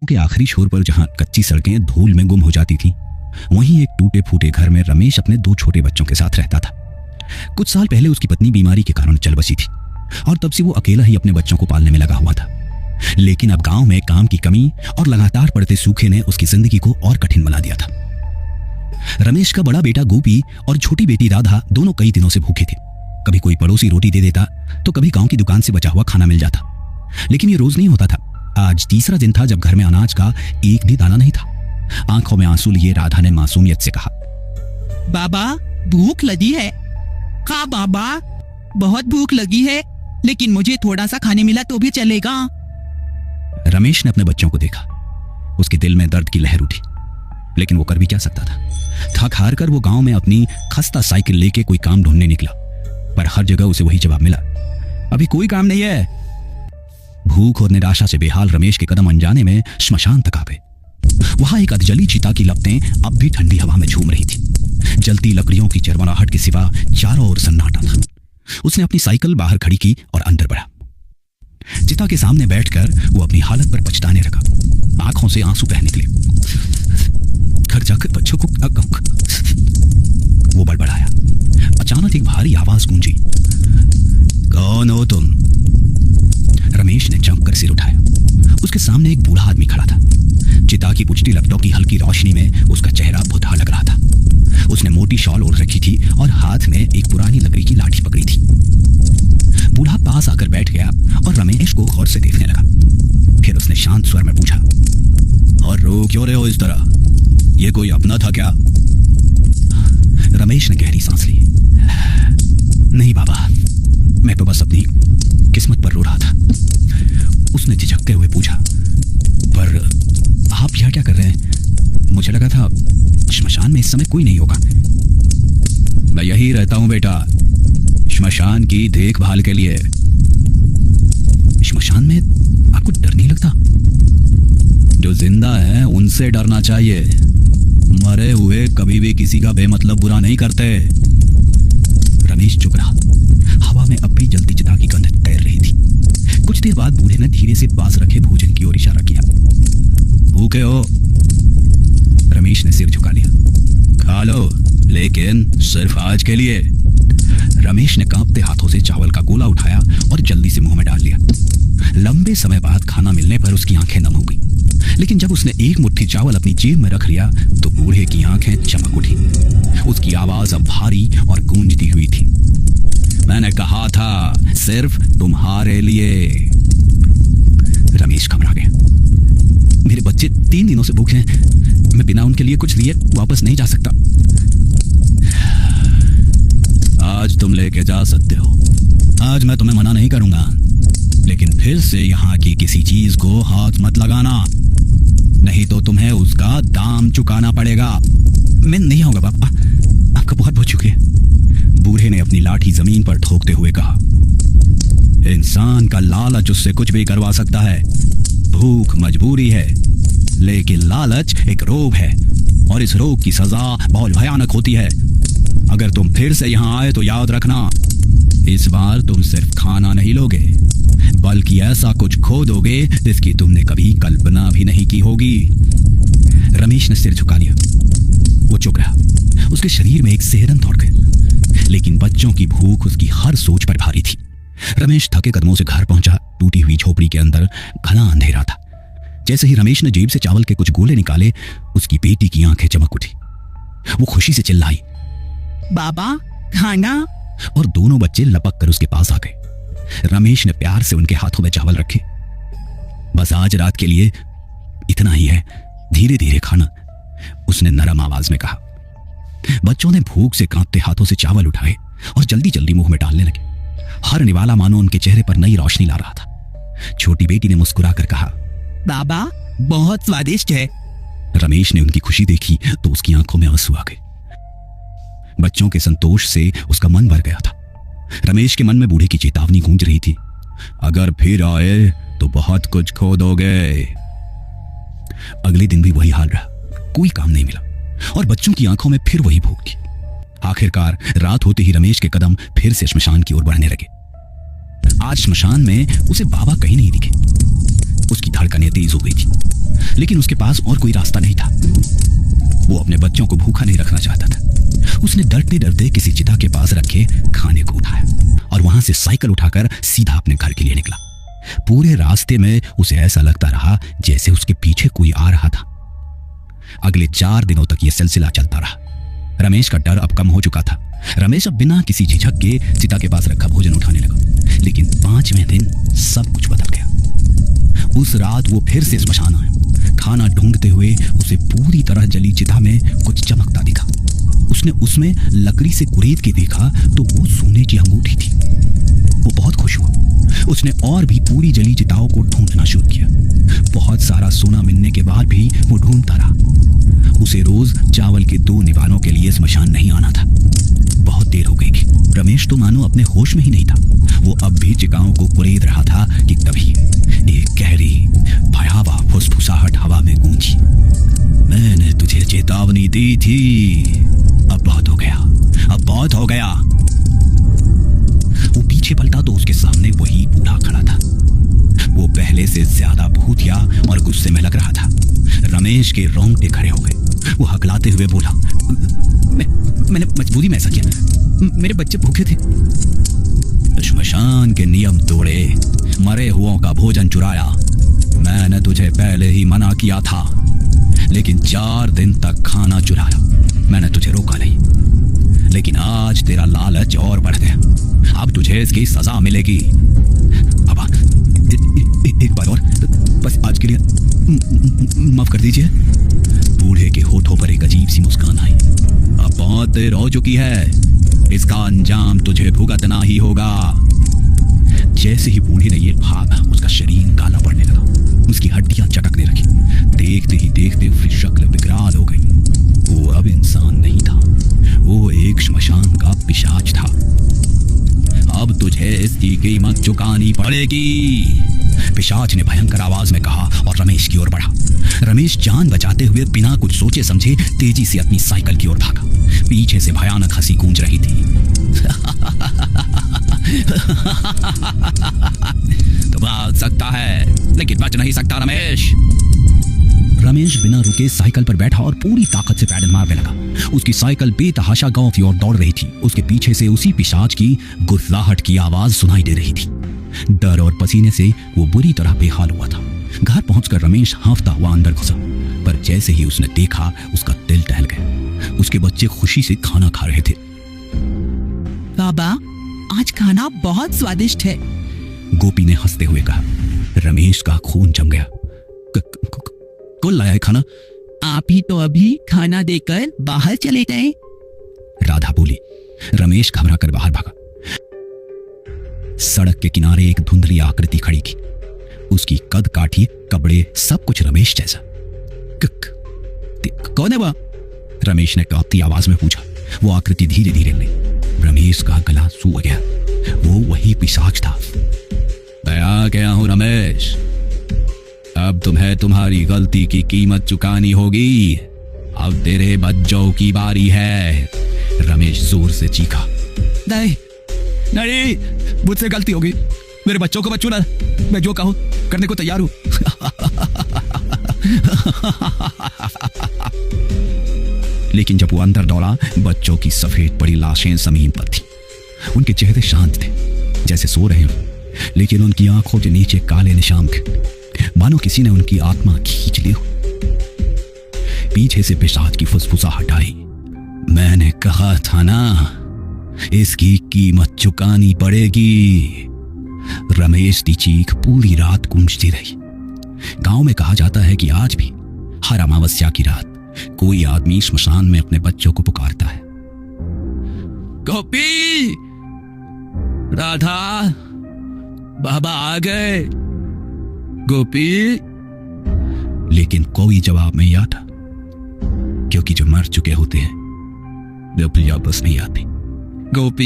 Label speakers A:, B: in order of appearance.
A: के आखिरी छोर पर जहां कच्ची सड़कें धूल में गुम हो जाती थीं, वहीं एक टूटे फूटे घर में रमेश अपने 2 छोटे बच्चों के साथ रहता था। कुछ साल पहले उसकी पत्नी बीमारी के कारण चल बसी थी और तब से वो अकेला ही अपने बच्चों को पालने में लगा हुआ था। लेकिन अब गांव में काम की कमी और लगातार पड़ते सूखे ने उसकी जिंदगी को और कठिन बना दिया था। रमेश का बड़ा बेटा गोपी और छोटी बेटी राधा दोनों कई दिनों से भूखे थे। कभी कोई पड़ोसी रोटी दे देता तो कभी गांव की दुकान से बचा हुआ खाना मिल जाता, लेकिन ये रोज नहीं होता था। आज तीसरा दिन था जब घर में अनाज का एक भी दाना नहीं था। आंखों में आंसू लिए राधा ने मासूमियत से कहा,
B: बाबा भूख लगी है। हाँ बाबा, बहुत भूख लगी है, लेकिन मुझे थोड़ा सा खाने मिला तो भी चलेगा।
A: रमेश ने अपने बच्चों को देखा। उसके दिल में दर्द की लहर उठी, लेकिन वो कर भी क्या सकता था। थक हार कर वो गांव में अपनी खस्ता साइकिल लेके कोई काम ढूंढने निकला, पर हर जगह उसे वही जवाब मिला, अभी कोई काम नहीं है। भूख और निराशा से बेहाल रमेश के कदम अनजाने में श्मशान तक आ गए। वहां एक अधजली चिता की लपटें अब भी ठंडी हवा में झूम रही थी। जलती लकड़ियों की चरमराहट के सिवा चारों ओर सन्नाटा था। उसने अपनी साइकिल बाहर खड़ी की और अंदर बढ़ा। चिता के सामने बैठकर वो अपनी हालत पर पछताने लगा। आंखों से आंसू बह निकले। घर जाकर बच्चों को क्या कहूंगा, वो बड़बड़ाया। अचानक एक भारी आवाज गूंजी, कौन हो तुम? रमेश ने चौंक कर सिर उठाया। उसके सामने एक बूढ़ा आदमी खड़ा था। चिता की बुझती लपटों की हल्की रोशनी में उसका चेहरा भुतहा लग रहा था। उसने मोटी शॉल ओढ़ रखी थी और हाथ में एक पुरानी लकड़ी की लाठी पकड़ी थी। बूढ़ा पास आकर बैठ गया और रमेश को गौर से देखने लगा। फिर उसने शांत स्वर में पूछा, और रो क्यों रहे हो इस तरह? ये कोई अपना था क्या? रमेश ने गहरी सांस ली। नहीं बाबा, मैं तो बस अपनी किस्मत पर रो रहा था। उसने झिझकते हुए पूछा, पर आप यहाँ क्या कर रहे हैं? मुझे लगा था श्मशान में इस समय कोई नहीं होगा। मैं यही रहता हूं बेटा, श्मशान की देखभाल के लिए। श्मशान में आपको डर नहीं लगता? जो जिंदा है उनसे डरना चाहिए। मरे हुए कभी भी किसी का बेमतलब बुरा नहीं करते। रमेश चुप रहा। हवा में अब भी जलती चिता की गंध तैर रही थी। कुछ देर बाद बूढ़े ने धीरे से पास रखे भोजन की ओर इशारा किया। भूखे हो? रमेश ने सिर झुका लिया। खा लो, लेकिन सिर्फ आज के लिए। रमेश ने कांपते हाथों से चावल का गोला उठाया और जल्दी से मुंह में डाल लिया। लंबे समय बाद खाना मिलने पर उसकी आंखें नम हो गईं। लेकिन जब उसने एक मुट्ठी चावल अपनी जेब में रख लिया तो बूढ़े की आंखें चमक उठी। उसकी आवाज अब भारी और गूंजती हुई थी, मैंने कहा था सिर्फ तुम्हारे लिए। रमेश घबरा गया। मेरे बच्चे 3 दिनों से भूखे हैं। मैं बिना उनके लिए कुछ लिए वापस नहीं जा सकता। आज तुम लेके जा सकते हो। आज मैं तुम्हें मना नहीं करूंगा, लेकिन फिर से यहाँ की किसी चीज को हाथ मत लगाना, नहीं तो तुम्हें उसका दाम चुकाना पड़ेगा। मैं नहीं होगा पापा, आपका बहुत बहुत शुक्रिया। बूढ़े ने अपनी लाठी जमीन पर ठोकते हुए कहा, इंसान का लालच उससे कुछ भी करवा सकता है। भूख मजबूरी है, लेकिन लालच एक रोग है और इस रोग की सजा बहुत भयानक होती है। अगर तुम फिर से यहाँ आए तो याद रखना, इस बार तुम सिर्फ खाना नहीं लोगे, बल्कि ऐसा कुछ खो दोगे जिसकी तुमने कभी कल्पना भी नहीं की होगी। रमेश ने सिर झुका लिया। वो चुप रहा। उसके शरीर में एक सिहरन दौड़ गई, लेकिन बच्चों की भूख उसकी हर सोच पर भारी थी। रमेश थके कदमों से घर पहुंचा। टूटी हुई झोपड़ी के अंदर घना अंधेरा था। जैसे ही रमेश ने जेब से चावल के कुछ गोले निकाले, उसकी बेटी की आंखें चमक उठी। वो खुशी से चिल्लाई,
B: बाबा खाना।
A: और दोनों बच्चे लपक कर उसके पास आ गए। रमेश ने प्यार से उनके हाथों में चावल रखे। बस आज रात के लिए इतना ही है, धीरे धीरे खाना, उसने नरम आवाज में कहा। बच्चों ने भूख से कांपते हाथों से चावल उठाए और जल्दी जल्दी मुंह में डालने लगे। हर निवाला मानो उनके चेहरे पर नई रोशनी ला रहा था। छोटी बेटी ने मुस्कुराकर कहा,
B: बाबा बहुत स्वादिष्ट है।
A: रमेश ने उनकी खुशी देखी तो उसकी आंखों में आंसू आ गए। बच्चों के संतोष से उसका मन भर गया था। रमेश के मन में बूढ़े की चेतावनी गूंज रही थी, अगर फिर आए तो बहुत कुछ खो दोगे। अगले दिन भी वही हाल रहा। कोई काम नहीं मिला और बच्चों की आंखों में फिर वही भूख थी। आखिरकार रात होते ही रमेश के कदम फिर से श्मशान की ओर बढ़ने लगे। आज श्मशान में उसे बाबा कहीं नहीं दिखे। उसकी धड़कनें तेज हो गई थी, लेकिन उसके पास और कोई रास्ता नहीं था। वो अपने बच्चों को भूखा नहीं रखना चाहता था। उसने डरते डरते किसी चिता के पास रखे खाने को उठाया और वहां से साइकिल उठाकर सीधा अपने घर के लिए निकला। पूरे रास्ते में उसे ऐसा लगता रहा जैसे उसके पीछे कोई आ रहा था। अगले 4 दिनों तक यह सिलसिला चलता रहा। रमेश का डर अब कम हो चुका था। रमेश अब बिना किसी झिझक के चिता के पास रखा भोजन उठाने लगा। लेकिन 5वें दिन सब कुछ बदल गया। उस रात वो फिर से स्मशान आया। खाना ढूंढते हुए उसे पूरी तरह जली चिता में कुछ चमकता दिखा। उसने उसमें लकड़ी से कुरेद के देखा तो वो सोने की अंगूठी थी। वो बहुत खुश हुआ। उसने और भी पूरी जली चिताओं को ढूंढना शुरू किया। बहुत सारा सोना मिलने के बाद भी वो ढूंढता रहा। उसे रोज चावल के 2 निवालों के लिए स्मशान नहीं आना था। बहुत देर हो गई थी। रमेश तो मानो अपने होश में ही नहीं था। वो अब भी चिताओं को कुरेद रहा था कि तभी एक गहरी भयावह फुसफुसाहट हवा में गूंजी। मैंने तुझे चेतावनी दी थी, अब बहुत हो गया, अब बहुत हो गया। वो पीछे पलटा तो उसके सामने वही बूढ़ा खड़ा था। वो पहले से ज्यादा भूतिया और गुस्से में लग रहा था। रमेश के रोंगटे खड़े हो गए। वो हकलाते हुए बोला, मैंने मजबूरी में ऐसा किया, मेरे बच्चे भूखे थे। श्मशान के नियम तोड़े, मरे हुओं का भोजन चुराया। मैंने तुझे पहले ही मना किया था, लेकिन 4 दिन तक खाना चुराया। मैंने तुझे रोका नहीं, लेकिन आज तेरा लालच और बढ़ गया। अब तुझे इसकी सजा मिलेगी। अब एक बार और, बस आज के लिए माफ कर दीजिए। बूढ़े के होठों पर एक अजीब सी मुस्कान आई। अब बहुत देर हो चुकी है, इसका अंजाम तुझे भुगतना ही होगा। जैसे ही बूढ़े ने ये कहा, उसका शरीर काला पड़ने लगा। उसकी हड्डियां चटकने लगी। देखते ही देखते उसकी शक्ल विकराल हो गई। वो अब इंसान नहीं था, वो एक श्मशान का पिशाच था। अब तुझे इसकी कीमत चुकानी पड़ेगी, पिशाच ने भयंकर आवाज में कहा और रमेश की ओर बढ़ा। रमेश जान बचाते हुए बिना कुछ सोचे समझे तेजी से अपनी साइकिल की ओर भागा। पीछे से भयानक हंसी गूंज रही थी। तो भाग सकता है, लेकिन बच नहीं सकता रमेश। रमेश बिना रुके साइकिल पर बैठा और पूरी ताकत से पैडल मारने लगा। उसकी साइकिल बेतहाशा गांव की ओर दौड़ रही थी। उसके पीछे से उसी पिशाच की गुर्राहट की आवाज सुनाई दे रही थी। डर और पसीने से वो बुरी तरह बेहाल हुआ था। घर पहुंचकर रमेश हांफता हुआ अंदर घुसा, पर जैसे ही उसने देखा उसका दिल टहल गया। उसके बच्चे खुशी से खाना खा रहे थे।
B: बाबा, आज खाना बहुत स्वादिष्ट है,
A: गोपी ने हंसते हुए कहा। रमेश का खून जम गया। कौन लाया है खाना?
B: आप ही तो अभी खाना देकर बाहर चले गए।
A: राधा बोली। रमेश घबरा कर बाहर भागा। सड़क के किनारे एक धुंधली आकृति खड़ी थी। उसकी कद काठी, कपड़े, सब कुछ रमेश जैसा। कौन है वह? रमेश ने कांपती आवाज में पूछा। वो आकृति धीरे धीरे ले। रमेश का गला सूख गया। वो वही पिशाच था। मैं आ गया हूं रमेश, अब तुम्हें तुम्हारी गलती की कीमत चुकानी होगी। अब तेरे बच्चों की बारी है। रमेश जोर से चीखा।
B: नहीं,
A: नहीं, मुझसे गलती होगी। मेरे बच्चों को मत छूना। मैं जो कहूं करने को तैयार हूं। लेकिन जब वो अंदर दौड़ा, बच्चों की सफेद पड़ी लाशें जमीन पर थी। उनके चेहरे शांत थे, जैसे सो रहे हों, लेकिन उनकी आंखों के नीचे काले निशान थे, मानो किसी ने उनकी आत्मा खींच ली हो। पीछे से पिशाच की फुसफुसाहट आई। मैंने कहा था ना, इसकी कीमत चुकानी पड़ेगी। रमेश की चीख पूरी रात गूंजती रही। गांव में कहा जाता है कि आज भी हर अमावस्या की रात कोई आदमी श्मशान में अपने बच्चों को पुकारता है। गोपी, राधा, बाबा आ गए। गोपी, लेकिन कोई जवाब नहीं आता, क्योंकि जो मर चुके होते हैं वे अपनी वापस नहीं आते। गोपी